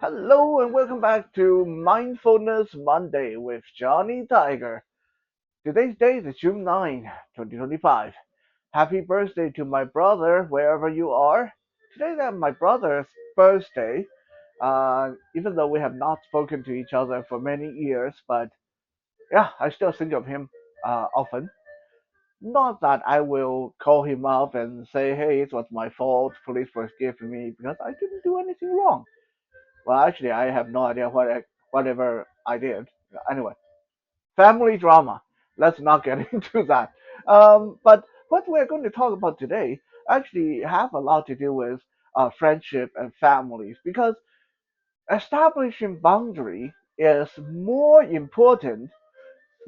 Hello and welcome back to Mindfulness Monday with Johnny Tiger. Today's date is June 9, 2025. Happy birthday to my brother wherever you are. Today is my brother's birthday, even though we have not spoken to each other for many years, but yeah, I still think of him often. Not that I will call him up and say, hey, it was my fault, please forgive me, because I didn't do anything wrong. Well, actually, I have no idea whatever I did. Anyway, family drama. Let's not get into that. But what we're going to talk about today actually have a lot to do with friendship and families because establishing boundary is more important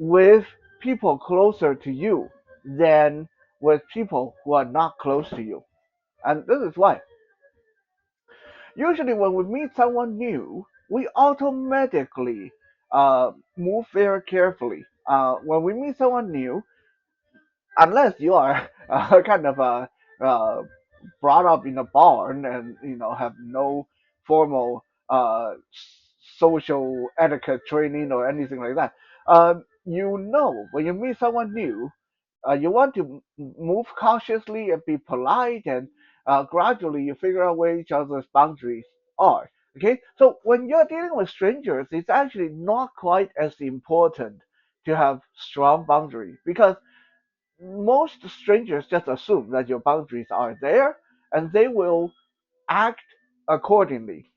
with people closer to you than with people who are not close to you. And this is why. Usually, when we meet someone new, we automatically move very carefully. When we meet someone new, unless you are kind of uh, brought up in a barn and have no formal social etiquette training or anything like that, when you meet someone new, you want to move cautiously and be polite, and gradually you figure out where each other's boundaries are. Okay, so when you're dealing with strangers, it's actually not quite as important to have strong boundaries because most strangers just assume that your boundaries are there and they will act accordingly.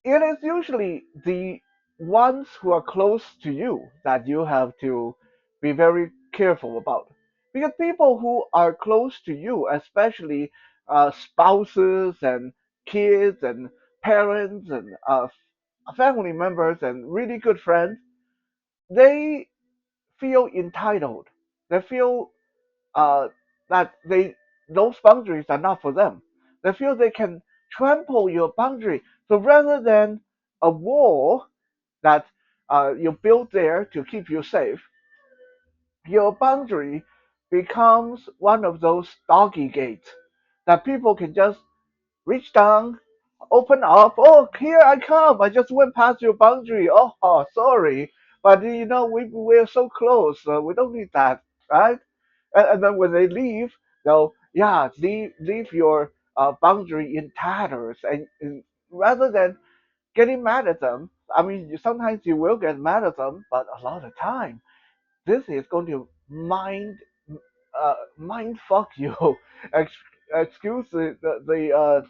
It is usually the ones who are close to you that you have to be very careful about. Because people who are close to you, especially spouses and kids and parents and family members and really good friends, they feel entitled. They feel uh, that those boundaries are not for them. They feel they can trample your boundary. So rather than a wall that you build there to keep you safe, your boundary becomes one of those doggy gates that people can just reach down, open up. Oh, here I come. I just went past your boundary. Oh, sorry. But we're so close. We don't need that, right? And then when they leave, they'll yeah leave your boundary in tatters, and rather than getting mad at them, I mean sometimes you will get mad at them, but a lot of time this is going to mind fuck you. Excuse the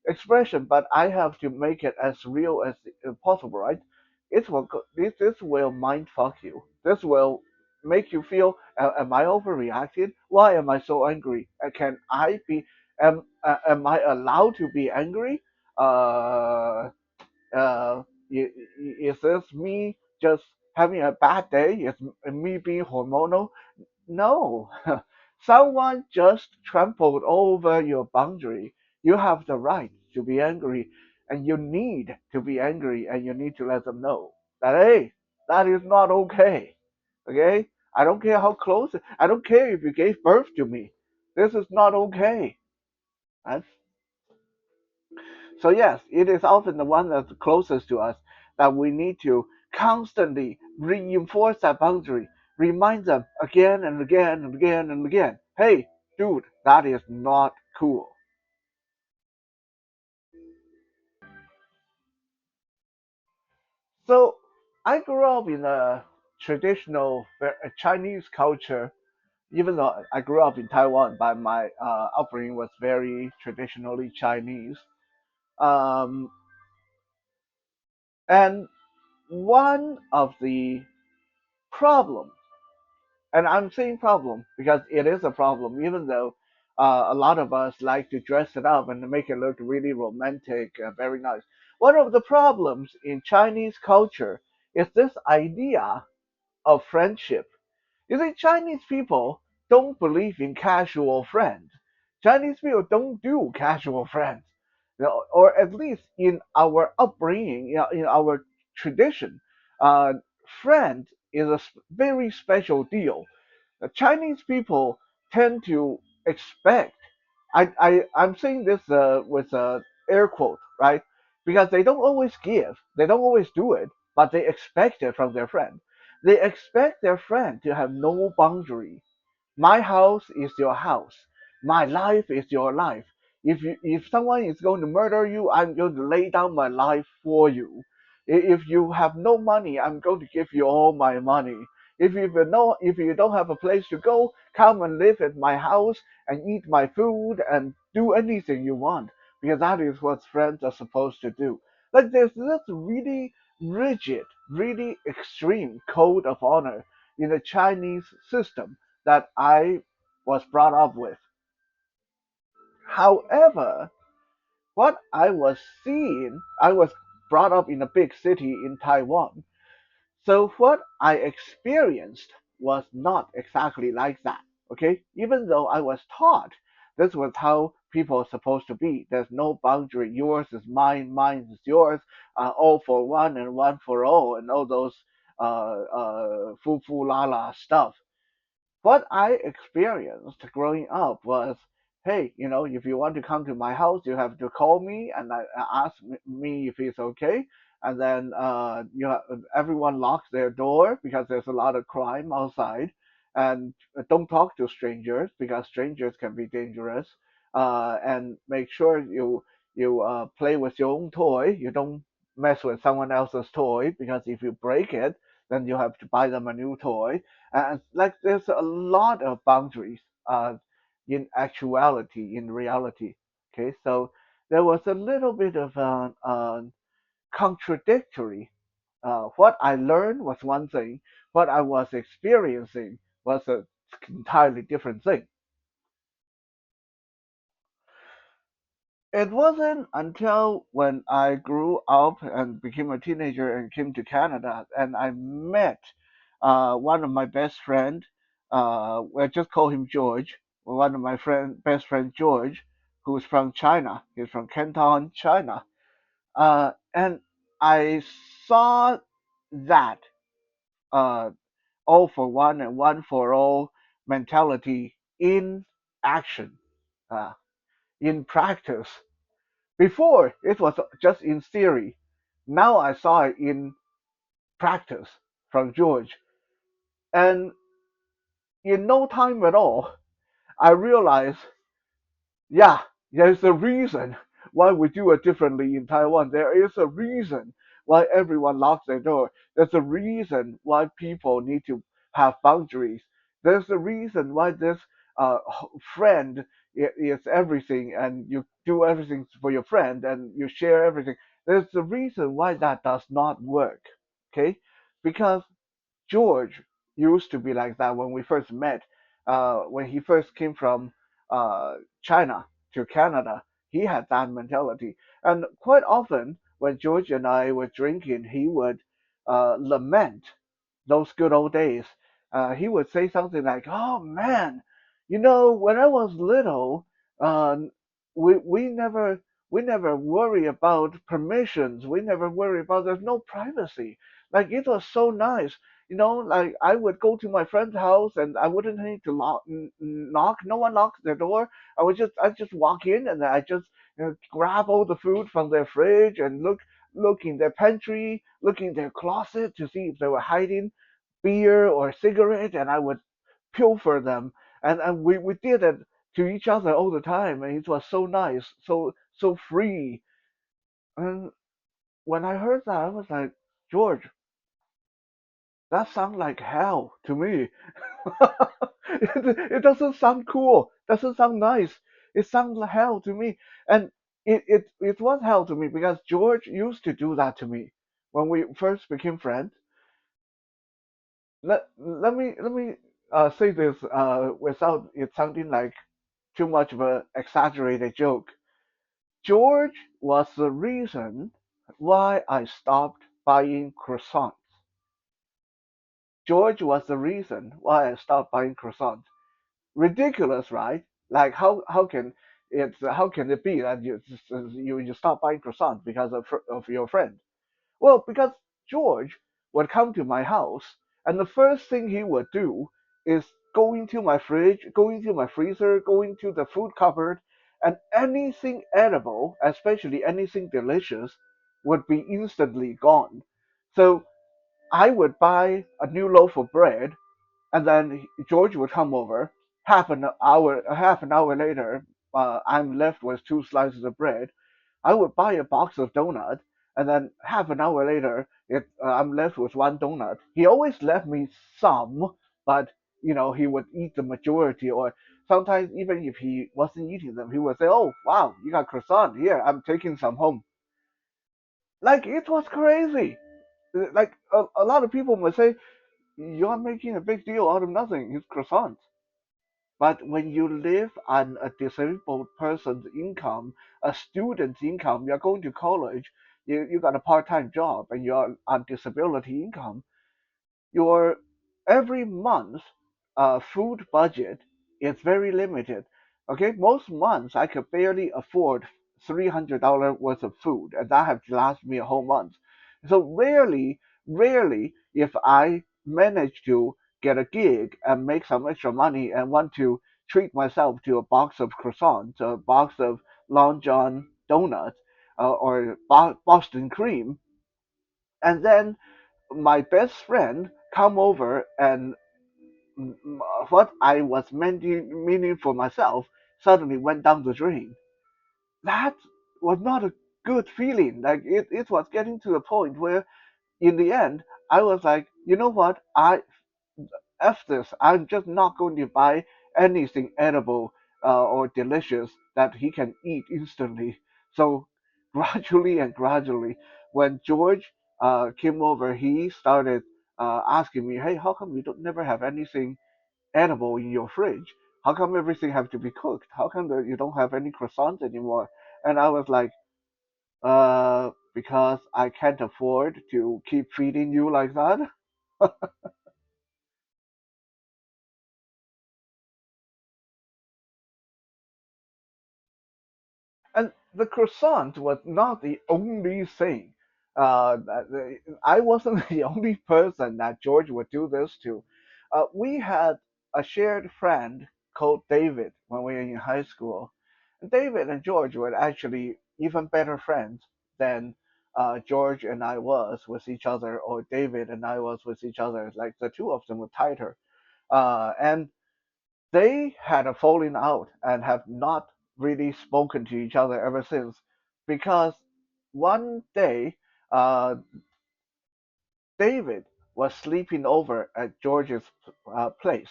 expression, but I have to make it as real as possible, right? This will mind fuck you. This will make you feel, am I overreacted? Why am I so angry? Can I be? Am I allowed to be angry? Uh, uh, is this me just having a bad day? Is me being hormonal? No, someone just trampled over your boundary. You have the right to be angry, and you need to be angry, and you need to let them know that, hey, that is not okay. Okay? I don't care how close, I don't care if you gave birth to me. This is not okay. Right? So, yes, it is often the one that's closest to us that we need to constantly reinforce that boundary, remind them again and again and again and again, hey, dude, that is not cool. So, I grew up in a traditional Chinese culture, even though I grew up in Taiwan, but my upbringing was very traditionally Chinese. Um, and one of the problems, and I'm saying problem because it is a problem, even though a lot of us like to dress it up and make it look really romantic, very nice. One of the problems in Chinese culture is this idea of friendship. You see, Chinese people don't believe in casual friends. Chinese people don't do casual friends, or at least in our upbringing, in our tradition, uh, friend is a very special deal. Chinese people tend to expect. I'm saying this with air quote, right? because they don't always give, they don't always do it, but they expect it from their friend. They expect their friend to have no boundary. My house is your house. My life is your life. If someone is going to murder you, I'm going to lay down my life for you. If you have no money, I'm going to give you all my money. If you don't have a place to go, come and live at my house and eat my food and do anything you want, because that is what friends are supposed to do. Like there's this really rigid, really extreme code of honor in the Chinese system that I was brought up with. However, what I was seeing, I was brought up in a big city in Taiwan. So what I experienced was not exactly like that. Okay, even though I was taught this was how people are supposed to be. There's no boundary. Yours is mine, mine is yours. All for one and one for all, and all those foo foo la la stuff. What I experienced growing up was, hey, if you want to come to my house, you have to call me and ask me if it's okay. And then everyone locks their door because there's a lot of crime outside. And don't talk to strangers because strangers can be dangerous. And make sure you play with your own toy. You don't mess with someone else's toy because if you break it, then you have to buy them a new toy, and like there's a lot of boundaries in actuality, in reality. Okay, so there was a little bit of contradictory. What I learned was one thing, what I was experiencing was an entirely different thing. It wasn't until when I grew up and became a teenager and came to Canada and I met one of my best friend. We'll just call him George. One of my best friend George, who's from China. He's from Canton, China. And I saw that uh, all for one and one for all mentality in action, uh, in practice. Before, it was just in theory. Now I saw it in practice from George. And in no time at all, I realized, yeah, there's a reason why we do it differently in Taiwan. There is a reason why everyone locks their door. There's a reason why people need to have boundaries. There's a reason why this uh, friend is everything, and you do everything for your friend, and you share everything. There's a reason why that does not work. Okay, because George used to be like that when we first met. When he first came from China to Canada, he had that mentality. And quite often, when George and I were drinking, he would lament those good old days. He would say something like, "Oh man, when I was little, uh, we never worry about permissions. We never worry about there's no privacy. Like it was so nice. Like I would go to my friend's house and I wouldn't need to knock. No one knocks their door. I just walk in and I just grab all the food from their fridge and look in their pantry, look in their closet to see if they were hiding beer or cigarette, and I would pilfer them. And we did it to each other all the time, and it was so nice, so free. And when I heard that, I was like, George, that sounds like hell to me. it doesn't sound cool. Doesn't sound nice. It sounds like hell to me. And it was hell to me because George used to do that to me when we first became friends. Let me say this without it sounding like too much of an exaggerated joke. George was the reason why I stopped buying croissants. George was the reason why I stopped buying croissants. Ridiculous, right? Like how can it be that you stop buying croissants because of your friend? Well, because George would come to my house, and the first thing he would do is go into my fridge, go into my freezer, go into the food cupboard, and anything edible, especially anything delicious, would be instantly gone. So I would buy a new loaf of bread, and then George would come over. Half an hour later, I'm left with two slices of bread. I would buy a box of donuts, and then half an hour later, I'm left with one donut. He always left me some, but he would eat the majority, or sometimes even if he wasn't eating them, he would say, "Oh, wow, you got croissant here. I'm taking some home." Like it was crazy. Like a lot of people would say, "You're making a big deal out of nothing. It's croissants." But when you live on a disabled person's income, a student's income, you're going to college, you got a part-time job, and you're on disability income, your every month food budget is very limited. Okay, most months I could barely afford $300 worth of food, and that have to last me a whole month. So rarely, if I manage to get a gig and make some extra money and want to treat myself to a box of croissants, a box of Long John donuts, or Boston cream, and then my best friend come over and what I was meaning for myself suddenly went down the drain. That was not a good feeling. Like it was getting to the point where in the end I was like, you know what? I F this. I'm just not going to buy anything edible or delicious that he can eat instantly. So gradually, when George came over, he started asking me, "Hey, how come you don't never have anything edible in your fridge? How come everything have to be cooked? How come you don't have any croissants anymore?" And I was like, because I can't afford to keep feeding you like that." And the croissant was not the only thing. I wasn't the only person that George would do this to. We had a shared friend called David when we were in high school. David and George were actually even better friends than George and I was with each other, or David and I was with each other. Like the two of them were tighter. And they had a falling out and have not really spoken to each other ever since, because one day David was sleeping over at George's place,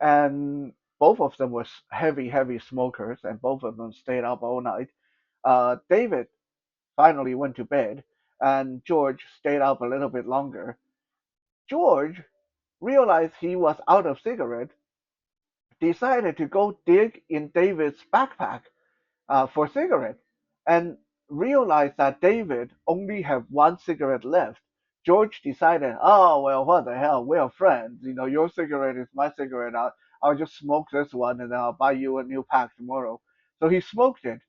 and both of them were heavy smokers, and both of them stayed up all night. David finally went to bed, and George stayed up a little bit longer. George realized he was out of cigarette, decided to go dig in David's backpack for cigarette, and realized that David only had one cigarette left. George decided, "Oh well, what the hell? We're friends. Your cigarette is my cigarette. I'll just smoke this one, and then I'll buy you a new pack tomorrow." So he smoked it,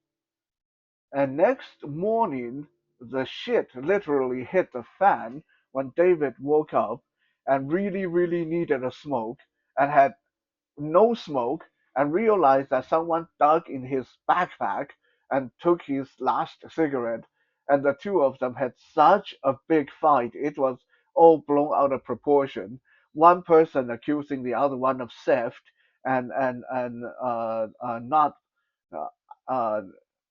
and next morning, the shit literally hit the fan when David woke up and really needed a smoke, and had no smoke, and realized that someone dug in his backpack and took his last cigarette. And the two of them had such a big fight. It was all blown out of proportion. One person accusing the other one of theft, and uh, uh,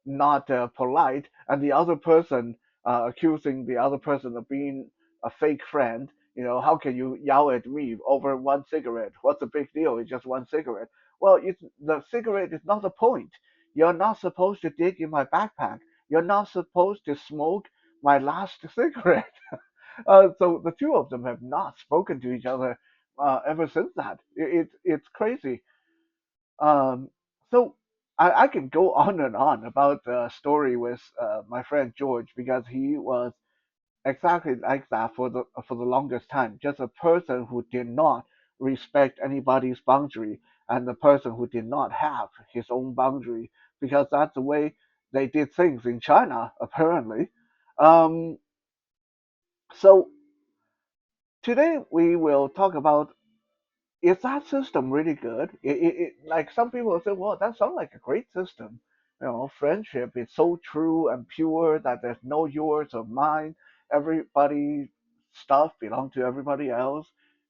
not polite, and the other person accusing the other person of being a fake friend. How can you yell at me over one cigarette? What's the big deal? It's just one cigarette. Well, the cigarette is not the point. You're not supposed to dig in my backpack. You're not supposed to smoke my last cigarette. So the two of them have not spoken to each other ever since that. It's crazy. Um, so I can go on and on about the story with my friend George, because he was exactly like that for the longest time. Just a person who did not respect anybody's boundary, and the person who did not have his own boundary, because that's the way they did things in China, apparently. Um, so today we will talk about, is that system really good? Like some people will say, well, that sounds like a great system. Friendship is so true and pure that there's no yours or mine. Everybody stuff belong to everybody else.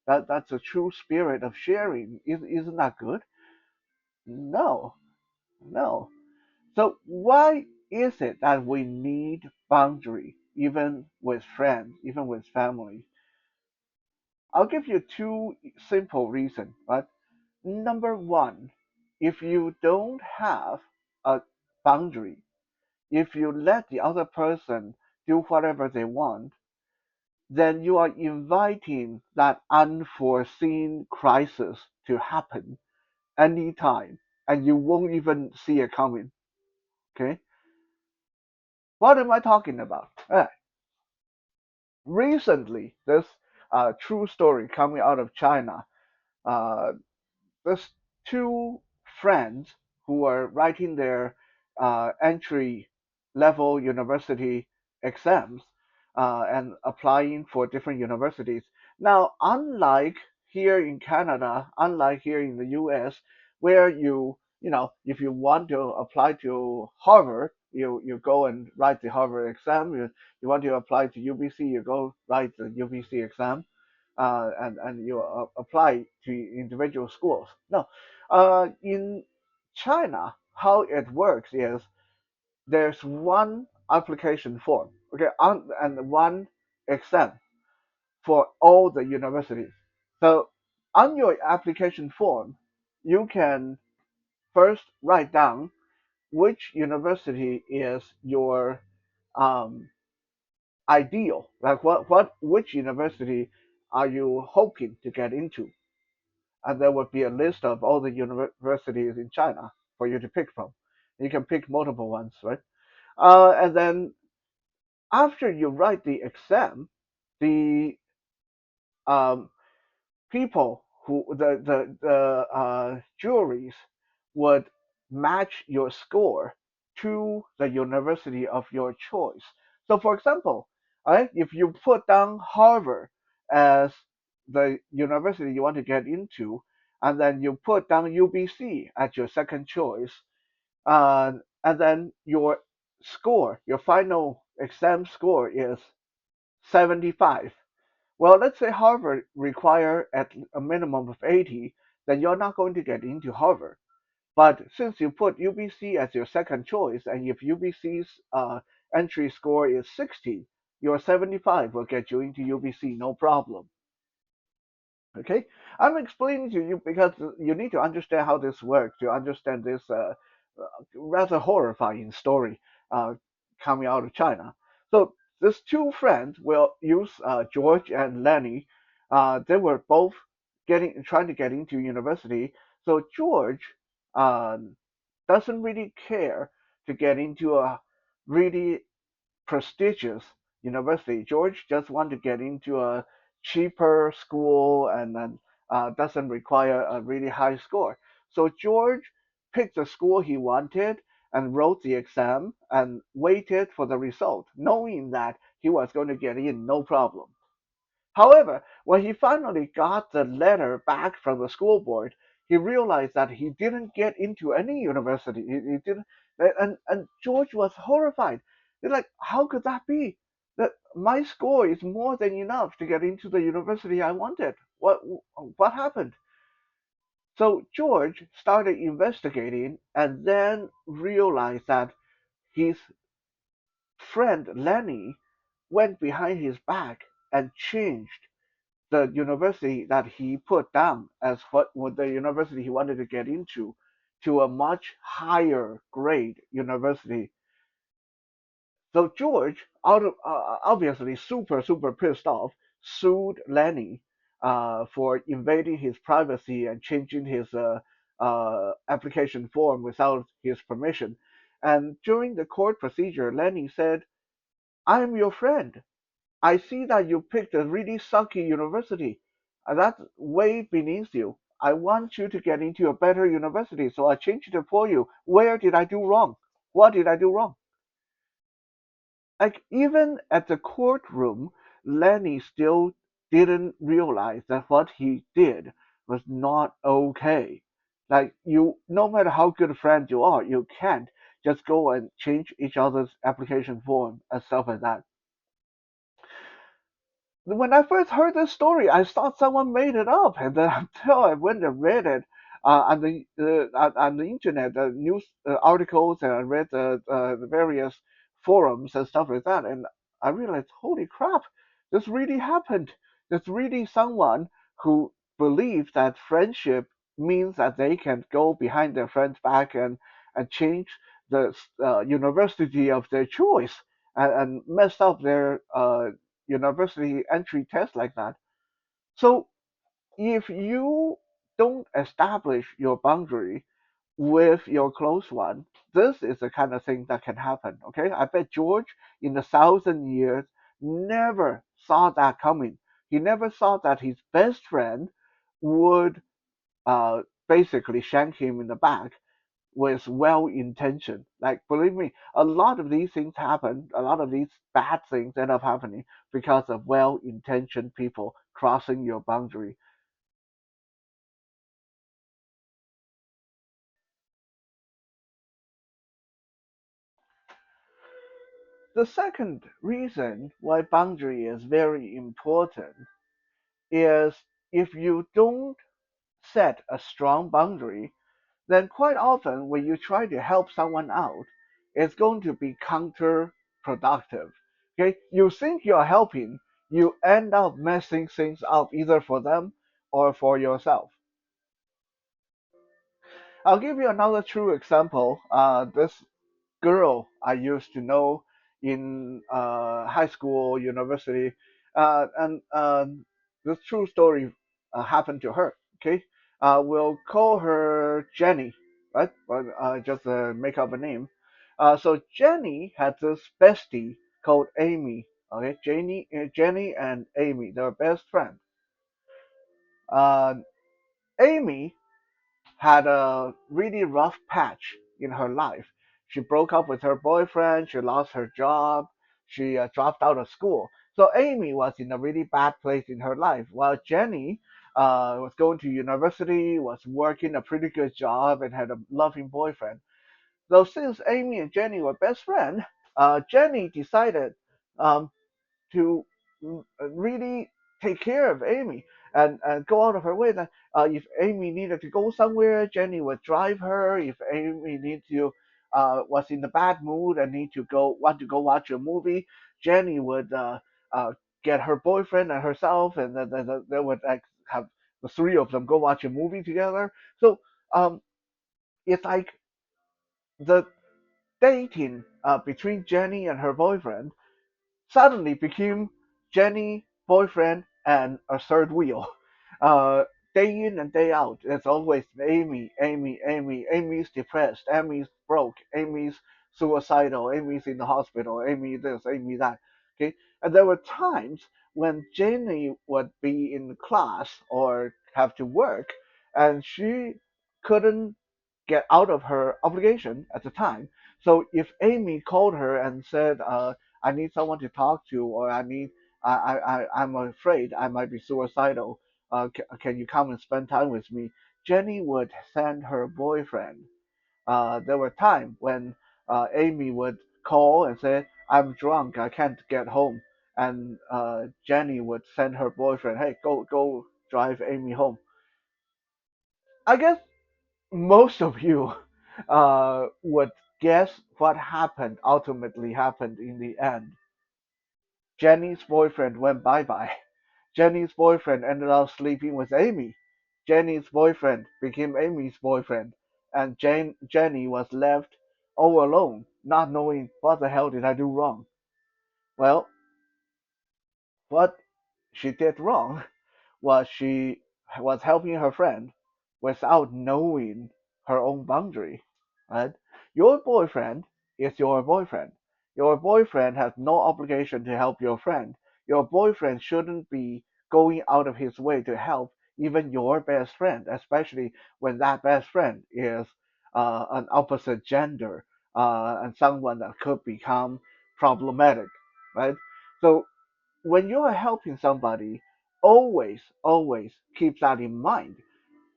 That's a true spirit of sharing. Isn't that good? No, no. So why is it that we need boundary, even with friends, even with family? I'll give you two simple reasons. Right? Number one, if you don't have a boundary, if you let the other person do whatever they want, then you are inviting that unforeseen crisis to happen anytime, and you won't even see it coming. Okay? What am I talking about? Recently, this true story coming out of China. Uh, there's two friends who are writing their entry level university exams and applying for different universities. Now, unlike here in Canada, unlike here in the US, where if you want to apply to Harvard, you go and write the Harvard exam. You want to apply to UBC, you go write the UBC exam and you apply to individual schools. No, in China, how it works is there's one application form, okay, and one exam for all the universities. So on your application form, you can first write down which university is your um, ideal, like which university are you hoping to get into, and there would be a list of all the universities in China for you to pick from. You can pick multiple ones, right? And then after you write the exam, the um, people who the juries would match your score to the university of your choice. So, for example, right, if you put down Harvard as the university you want to get into, and then you put down UBC as your second choice, and then your score, your final exam score is 75. Well, let's say Harvard require at a minimum of 80, then you're not going to get into Harvard. But since you put UBC as your second choice, and if UBC's entry score is 60, your 75 will get you into UBC, no problem. Okay, I'm explaining to you because you need to understand how this works to understand this rather horrifying story uh, coming out of China. So these two friends will use George and Lenny. They were both trying to get into university. So George um, doesn't really care to get into a really prestigious university. George just wanted to get into a cheaper school and then doesn't require a really high score. So George picked the school he wanted and wrote the exam and waited for the result, knowing that he was going to get in no problem. However, when he finally got the letter back from the school board, he realized that he didn't get into any university. He didn't, and George was horrified. He's like, how could that be? That my score is more than enough to get into the university I wanted. What happened? So George started investigating and then realized that his friend Lenny went behind his back and changed the university that he put down as what the university he wanted to get into to a much higher grade university. So George, out of obviously super pissed off, sued Lenny for invading his privacy and changing his application form without his permission. And during the court procedure, Lenny said, "I'm your friend. I see that you picked a really sucky university. That's way beneath you. I want you to get into a better university, so I changed it for you. Where did I do wrong? What did I do wrong?" Like, even at the courtroom, Lenny still didn't realize that what he did was not okay. Like, no matter how good a friend you are, you can't just go and change each other's application form and stuff like that. When I first heard this story, I thought someone made it up, and then until I went and read it on the internet, news articles, and I read the various forums and stuff like that, and I realized, holy crap, this really happened. There's really someone who believes that friendship means that they can go behind their friend's back and change the university of their choice and mess up their university entry test like that. So if you don't establish your boundary with your close one, this is the kind of thing that can happen. Okay, I bet George in a thousand years never saw that coming. He never saw that his best friend would basically shank him in the back with well intention. Like, believe me, a lot of these things happen, a lot of these bad things end up happening because of well intentioned people crossing your boundary. The second reason why boundary is very important is if you don't set a strong boundary, then quite often when you try to help someone out, it's going to be counterproductive. Okay, you think you're helping, you end up messing things up either for them or for yourself. I'll give you another true example. This girl I used to know in high school, university, and this true story happened to her. Okay, we'll call her Jenny, right? Well, just make up a name. So Jenny had this bestie called Amy. Okay, Jenny and Amy, they're best friends. Uh, Amy had a really rough patch in her life. She broke up with her boyfriend, she lost her job, she dropped out of school. So Amy was in a really bad place in her life, while Jenny was going to university, was working a pretty good job, and had a loving boyfriend. So since Amy and Jenny were best friends, Jenny decided um, to really take care of Amy and go out of her way. That if Amy needed to go somewhere, Jenny would drive her. If Amy need to was in a bad mood and want to go watch a movie, Jenny would get her boyfriend and herself, and then they would like have the three of them go watch a movie together. So um, it's like the dating between Jenny and her boyfriend suddenly became Jenny, boyfriend, and a third wheel. Uh, Day in and day out, it's always Amy, Amy, Amy. Amy's depressed. Amy's broke. Amy's suicidal. Amy's in the hospital. Amy this, Amy that. Okay, and there were times when Jenny would be in class or have to work, and she couldn't get out of her obligation at the time. So if Amy called her and said, I need someone to talk to, or I'm afraid I might be suicidal. Can you come and spend time with me? Jenny would send her boyfriend. There were times when Amy would call and say, I'm drunk, I can't get home. And Jenny would send her boyfriend, hey, go drive Amy home. I guess most of you would guess what ultimately happened in the end. Jenny's boyfriend went bye bye. Jenny's boyfriend ended up sleeping with Amy. Jenny's boyfriend became Amy's boyfriend. And Jenny was left all alone, not knowing what the hell did I do wrong. Well, what she did wrong was she was helping her friend without knowing her own boundary. Right? Your boyfriend is your boyfriend. Your boyfriend has no obligation to help your friend. Your boyfriend shouldn't be going out of his way to help even your best friend, especially when that best friend is an opposite gender and someone that could become problematic, right? So when you are helping somebody, always keep that in mind.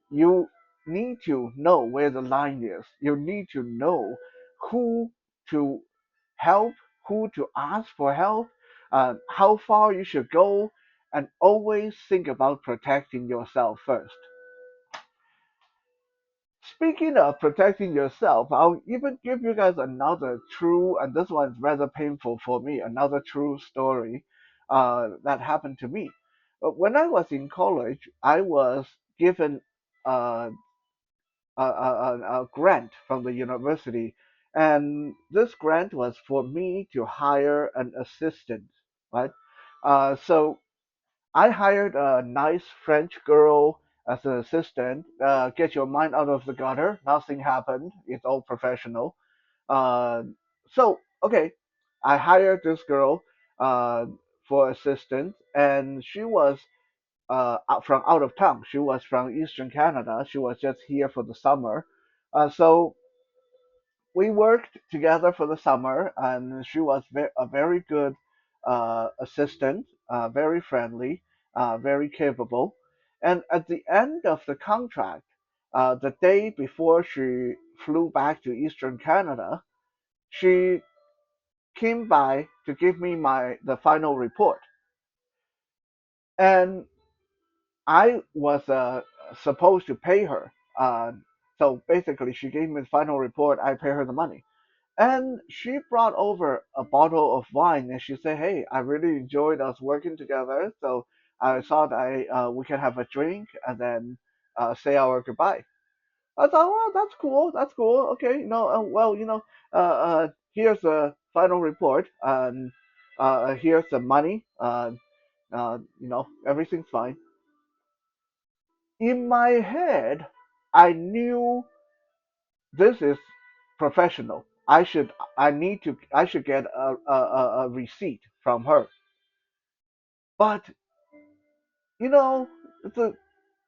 You need to know where the line is. You need to know who to help, who to ask for help, how far you should go, and always think about protecting yourself first. Speaking of protecting yourself, I'll even give you guys another true, and this one's rather painful for me, another true story that happened to me. But when I was in college, I was given uh, a grant from the university, and this grant was for me to hire an assistant, right? So I hired a nice French girl as an assistant. Get your mind out of the gutter. Nothing happened. It's all professional. Uh, so okay, I hired this girl uh, for assistant, and she was from out of town. She was from Eastern Canada. She was just here for the summer. So we worked together for the summer, and she was a very good assistant, very friendly, very capable. And at the end of the contract, the day before she flew back to Eastern Canada, she came by to give me the final report. And I was supposed to pay her. So basically, she gave me the final report. I pay her the money. And she brought over a bottle of wine, and she said, "Hey, I really enjoyed us working together, so I thought we can have a drink and then say our goodbye." I thought, "Well, that's cool. That's cool. Okay, well, here's the final report, and here's the money. Everything's fine." In my head, I knew this is professional. I should get a receipt from her. But you know, it's a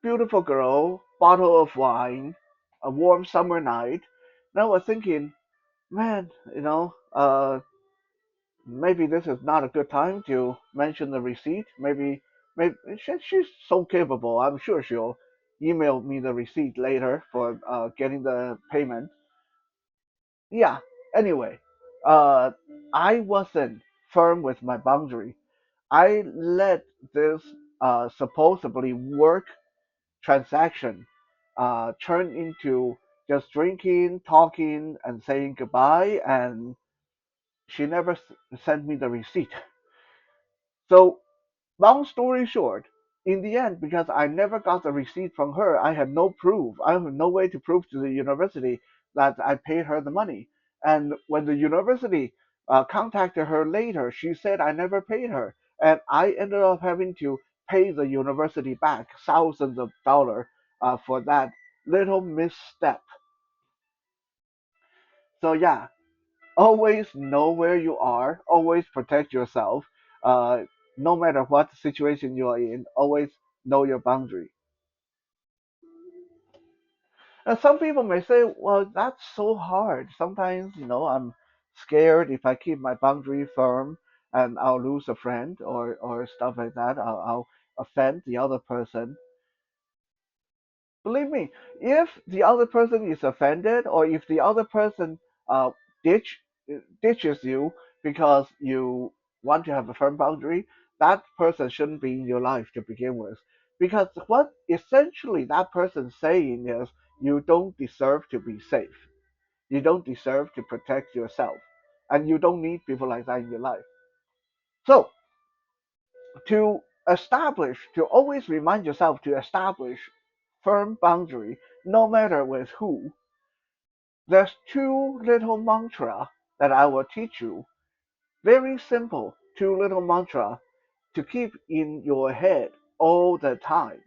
beautiful girl, bottle of wine, a warm summer night. And I was thinking, man, maybe this is not a good time to mention the receipt. Maybe she's so capable. I'm sure she'll email me the receipt later for getting the payment. Yeah. Anyway, uh, I wasn't firm with my boundary. I let this supposedly work transaction turn into just drinking, talking, and saying goodbye, and she never sent me the receipt. So long story short, in the end, because I never got the receipt from her, I had no proof. I have no way to prove to the university that I paid her the money. And when the university contacted her later, she said I never paid her. And I ended up having to pay the university back thousands of dollars for that little misstep. So, yeah, always know where you are, always protect yourself. No matter what situation you are in, always know your boundary. And some people may say, well, that's so hard. Sometimes, I'm scared if I keep my boundary firm and I'll lose a friend or stuff like that. I'll offend the other person. Believe me, if the other person is offended or if the other person uh, ditch, ditches you because you want to have a firm boundary, that person shouldn't be in your life to begin with. Because what essentially that person's saying is you don't deserve to be safe. You don't deserve to protect yourself. And you don't need people like that in your life. So, to always remind yourself to establish firm boundary, no matter with who, there's two little mantra that I will teach you. Very simple, two little mantra to keep in your head all the time.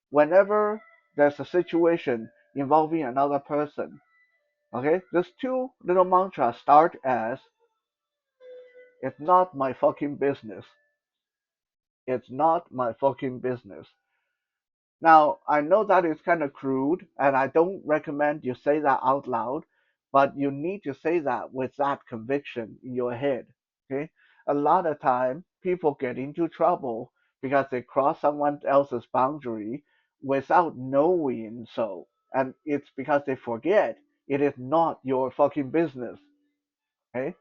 Whenever there's a situation involving another person, okay, these two little mantras start as it's not my fucking business. It's not my fucking business. Now, I know that is kind of crude, and I don't recommend you say that out loud, but you need to say that with that conviction in your head. Okay? A lot of time, people get into trouble because they cross someone else's boundary without knowing so. And it's because they forget it is not your fucking business. Okay,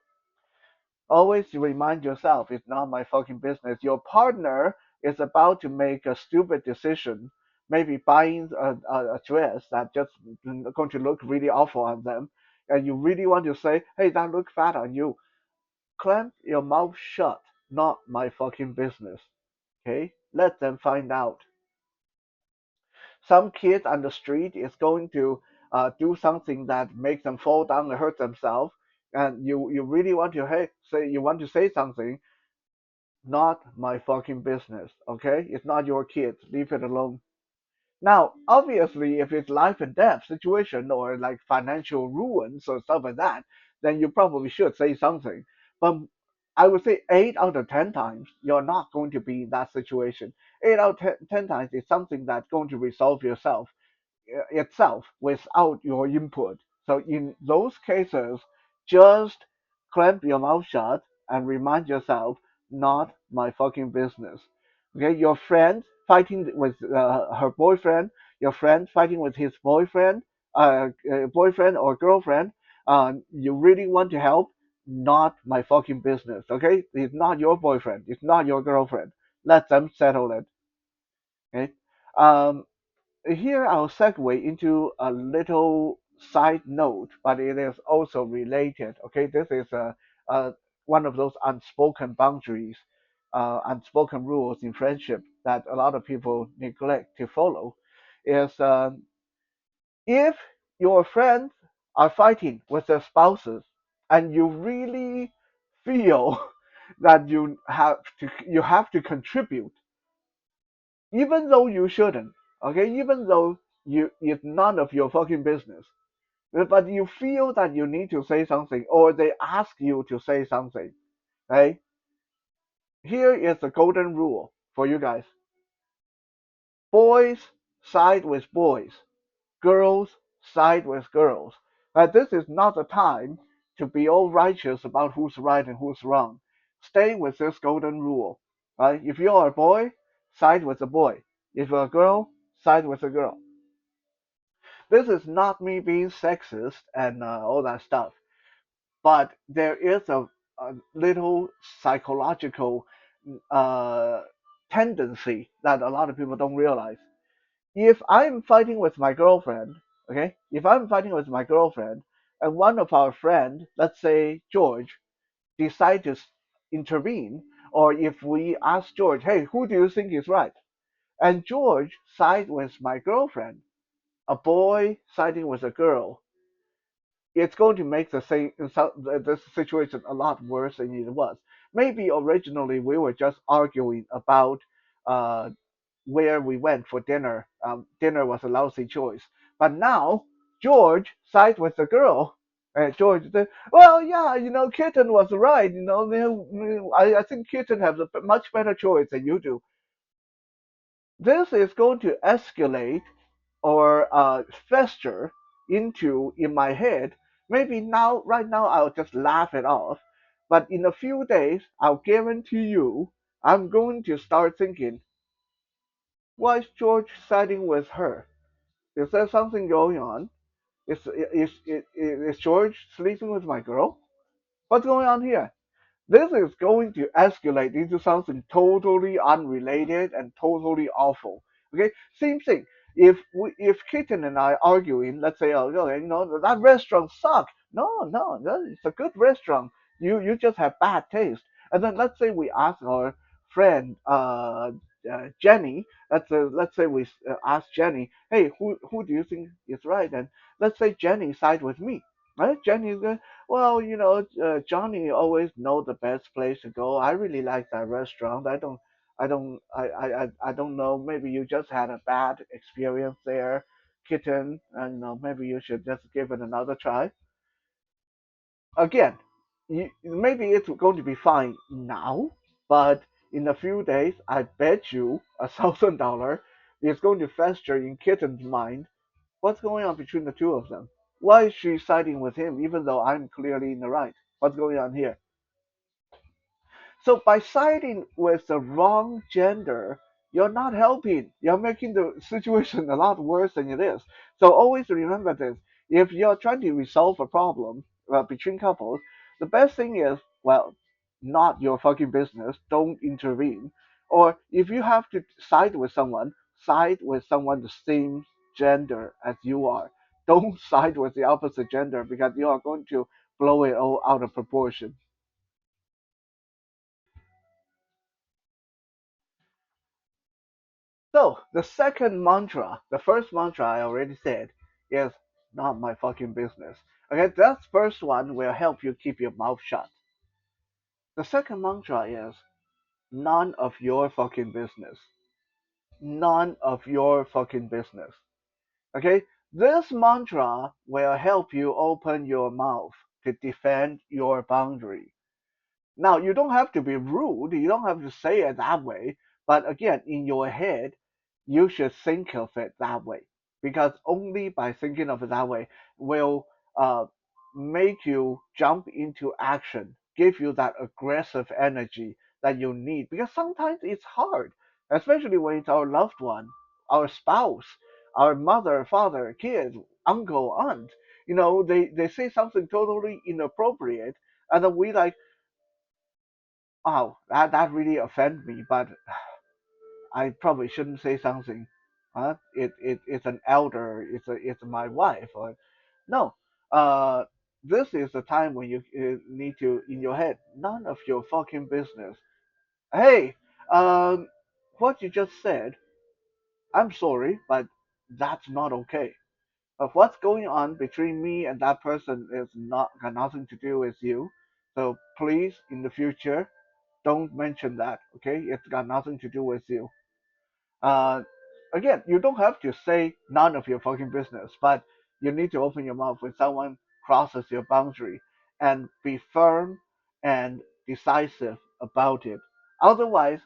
always remind yourself it's not my fucking business. Your partner is about to make a stupid decision, maybe buying a dress that just going to look really awful on them, and you really want to say, hey, that looks fat on you. Clamp your mouth shut. Not my fucking business. Okay? Let them find out. Some kid on the street is going to do something that makes them fall down and hurt themselves, and you really want to hey, say you want to say something. Not my fucking business. Okay? It's not your kid. Leave it alone. Now, obviously, if it's life and death situation or like financial ruins or stuff like that, then you probably should say something. But I would say 8 out of 10 times you're not going to be in that situation. 8 out of 10 times is something that's going to resolve yourself itself without your input. So in those cases, just clamp your mouth shut and remind yourself, not my fucking business. Okay, your friend fighting with her boyfriend, your friend fighting with his boyfriend or girlfriend. You really want to help, not my fucking business. Okay, it's not your boyfriend, it's not your girlfriend. Let them settle it. Okay. Um, Here I'll segue into a little side note, but it is also related. Okay, this is one of those unspoken boundaries, unspoken rules in friendship that a lot of people neglect to follow. Is if your friends are fighting with their spouses and you really feel that you have to contribute even though you shouldn't, okay, even though it's none of your fucking business, but you feel that you need to say something or they ask you to say something, right? Here is the golden rule for you guys. Boys side with boys, girls side with girls. This is not the time to be all righteous about who's right and who's wrong. Stay with this golden rule, right? If you're a boy, side with a boy. If you're a girl, side with a girl. This is not me being sexist and all that stuff, but there is a little psychological uh, tendency that a lot of people don't realize. If I'm fighting with my girlfriend, okay, if I'm fighting with my girlfriend, and one of our friends, let's say George, decide to intervene, or if we ask George, hey, who do you think is right? And George side with my girlfriend, a boy siding with a girl, it's going to make the situation a lot worse than it was. Maybe originally we were just arguing about uh, where we went for dinner. Dinner was a lousy choice, but now George sides with the girl. And George said, "Well, yeah, Kitten was right. I think Kitten has a much better choice than you do." This is going to escalate or fester into in my head. Maybe now, right now, I'll just laugh it off. But in a few days, I'll guarantee you, I'm going to start thinking, why is George siding with her? Is there something going on? Is George sleeping with my girl? What's going on here? This is going to escalate into something totally unrelated and totally awful. Okay, same thing. If Kitten and I arguing, let's say, oh, that restaurant sucks. No, no, it's a good restaurant. You just have bad taste. And then let's say we ask our friend Jenny. Let's say we ask Jenny, hey, who do you think is right? And let's say Jenny side with me. Right? Jenny is going, well, Johnny always know the best place to go. I really like that restaurant. I don't know. Maybe you just had a bad experience there, Kitten, and maybe you should just give it another try. Again, maybe it's going to be fine now, but in a few days, I bet you $1,000 is going to fester in Kitten's mind. What's going on between the two of them? Why is she siding with him even though I'm clearly in the right? What's going on here? So by siding with the wrong gender, you're not helping. You're making the situation a lot worse than it is. So always remember this. If you're trying to resolve a problem between couples, the best thing is, well, not your fucking business. Don't intervene. Or if you have to side with someone the same gender as you are. Don't side with the opposite gender because you are going to blow it all out of proportion. So the second mantra, the first mantra I already said, is not my fucking business. Okay, that first one will help you keep your mouth shut. The second mantra is none of your fucking business. None of your fucking business. Okay, this mantra will help you open your mouth to defend your boundary. Now, you don't have to be rude, you don't have to say it that way, but again, in your head, you should think of it that way. Because only by thinking of it that way will make you jump into action, give you that aggressive energy that you need. Because sometimes it's hard, especially when it's our loved one, our spouse, our mother, father, kid, uncle, aunt. They say something totally inappropriate, and then we like, wow, that really offended me, but I probably shouldn't say something. Huh? It's an elder, it's my wife. Or no, uh, this is the time when you need to in your head, none of your fucking business. Hey, what you just said, I'm sorry, but that's not okay. But what's going on between me and that person is not got nothing to do with you. So please, in the future, don't mention that. Okay, it's got nothing to do with you. Uh, Again, you don't have to say none of your fucking business, but you need to open your mouth when someone crosses your boundary and be firm and decisive about it. Otherwise,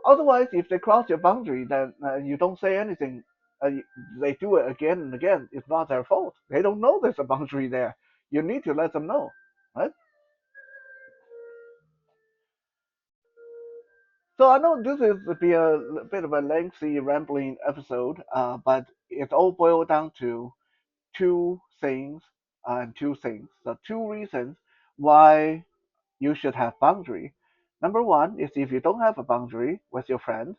otherwise, if they cross your boundary, then you don't say anything. Uh, they do it again and again. It's not their fault. They don't know there's a boundary there. You need to let them know, right? So I know this is to be a bit of a lengthy, rambling episode, but it all boiled down to two things and two things. The two reasons why you should have boundary. Number one is if you don't have a boundary with your friends,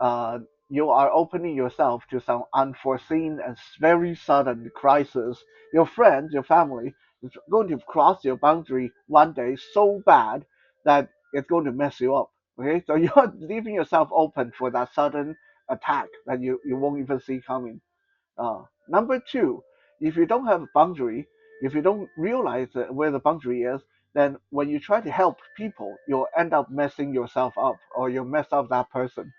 uh, you are opening yourself to some unforeseen and very sudden crisis. Your friends, your family, is going to cross your boundary one day so bad that it's going to mess you up. Okay, so you're leaving yourself open for that sudden attack that you won't even see coming. Number two, if you don't have a boundary, if you don't realize where the boundary is, then when you try to help people, you'll end up messing yourself up or you'll mess up that person.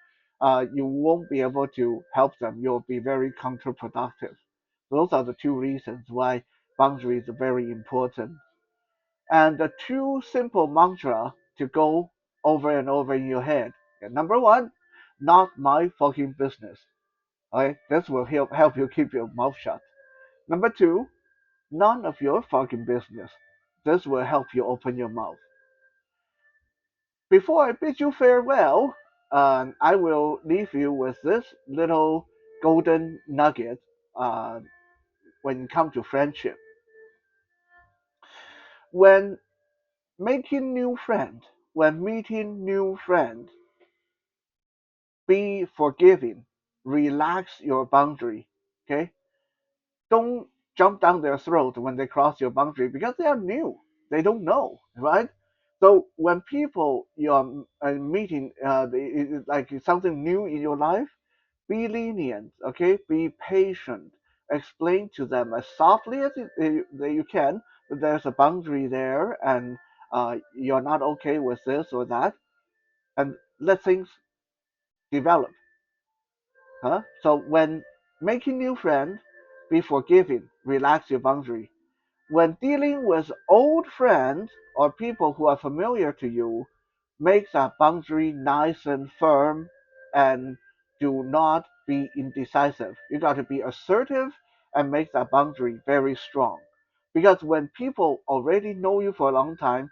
You won't be able to help them. You'll be very counterproductive. Those are the two reasons why boundaries are very important. And the two simple mantra to go over and over in your head. Number one, not my fucking business. Okay, this will help you keep your mouth shut. Number two, none of your fucking business. This will help you open your mouth. Before I bid you farewell, I will leave you with this little golden nugget when it comes to friendship. When making new friends, when meeting new friends, be forgiving, relax your boundary. Okay, don't jump down their throat when they cross your boundary because they are new. They don't know, right? So when people you're meeting, like something new in your life, be lenient, okay? Be patient. Explain to them as softly as that you can that there's a boundary there and you're not okay with this or that, and let things develop. Huh? So when making new friends, be forgiving, relax your boundary. When dealing with old friends or people who are familiar to you, make that boundary nice and firm and do not be indecisive. You got to be assertive and make that boundary very strong. Because when people already know you for a long time,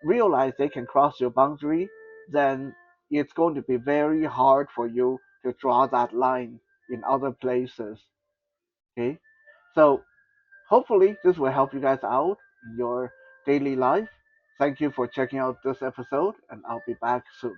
realize they can cross your boundary, then it's going to be very hard for you to draw that line in other places. Okay? So hopefully this will help you guys out in your daily life. Thank you for checking out this episode, and I'll be back soon.